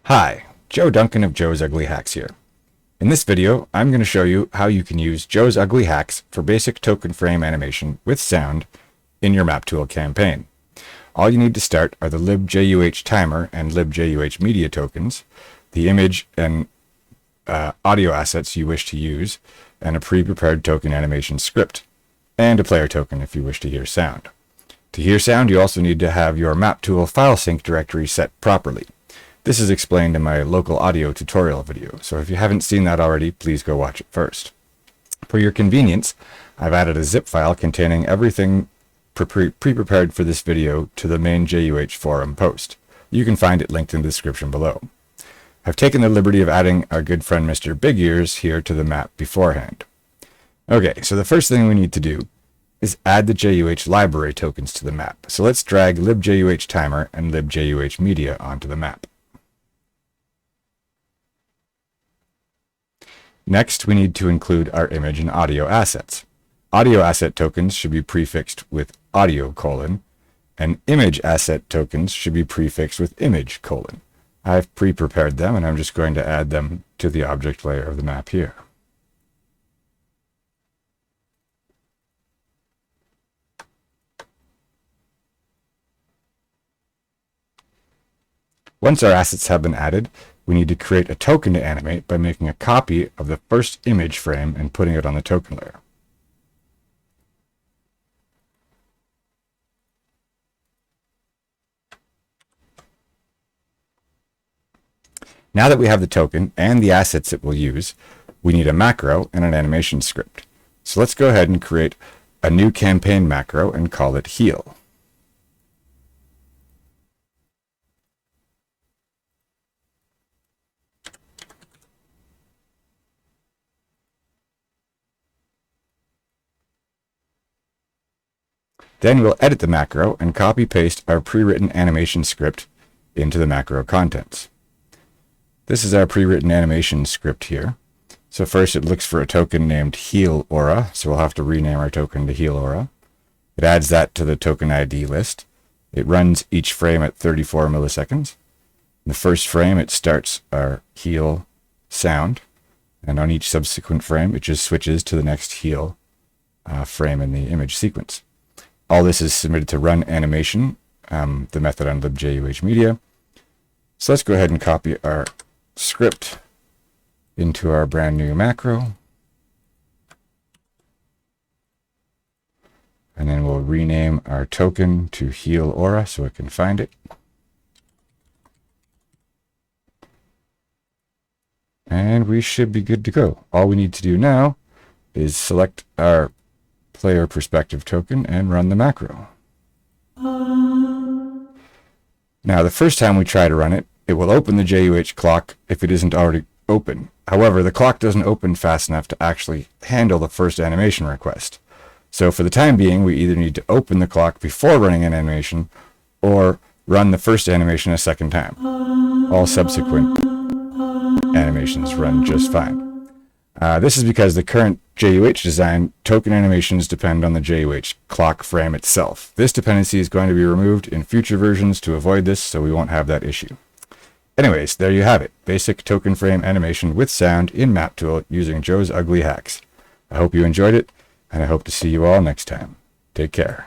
Hi, Joe Duncan of Joe's Ugly Hacks here. In this video, I'm going to show you how you can use Joe's Ugly Hacks for basic token frame animation with sound in your Maptool campaign. All you need to start are the libJUH timer and libJUH media tokens, the image and audio assets you wish to use, and a pre-prepared token animation script, and a player token if you wish to hear sound. To hear sound, you also need to have your Maptool file sync directory set properly. This is explained in my local audio tutorial video, so if you haven't seen that already, please go watch it first. For your convenience, I've added a zip file containing everything pre-prepared for this video to the main JUH forum post. You can find it linked in the description below. I've taken the liberty of adding our good friend Mr. Big Ears here to the map beforehand. Okay, so the first thing we need to do is add the JUH library tokens to the map. So let's drag libJUH timer and libJUH media onto the map. Next, we need to include our image and audio assets. Audio asset tokens should be prefixed with audio : and image asset tokens should be prefixed with image : I've pre-prepared them, and I'm just going to add them to the object layer of the map here. Once our assets have been added, we need to create a token to animate by making a copy of the first image frame and putting it on the token layer. Now that we have the token and the assets it will use, we need a macro and an animation script. So let's go ahead and create a new campaign macro and call it heal. Then we'll edit the macro and copy-paste our pre-written animation script into the macro contents. This is our pre-written animation script here. So first it looks for a token named Heal Aura, so we'll have to rename our token to Heal Aura. It adds that to the token ID list. It runs each frame at 34 milliseconds. In the first frame it starts our heal sound, and on each subsequent frame it just switches to the next heal frame in the image sequence. All this is submitted to run animation, the method on libJUH media. So let's go ahead and copy our script into our brand new macro. And then we'll rename our token to Heal Aura so it can find it. And we should be good to go. All we need to do now is select our player perspective token and run the macro. Now, the first time we try to run it, it will open the JUH clock if it isn't already open. However, the clock doesn't open fast enough to actually handle the first animation request. So for the time being, we either need to open the clock before running an animation or run the first animation a second time. All subsequent animations run just fine. This is because the current JUH design token animations depend on the JUH clock frame itself. This dependency is going to be removed in future versions to avoid this, so we won't have that issue. Anyways, there you have it. Basic token frame animation with sound in Maptool using Joe's Ugly Hacks. I hope you enjoyed it, and I hope to see you all next time. Take care.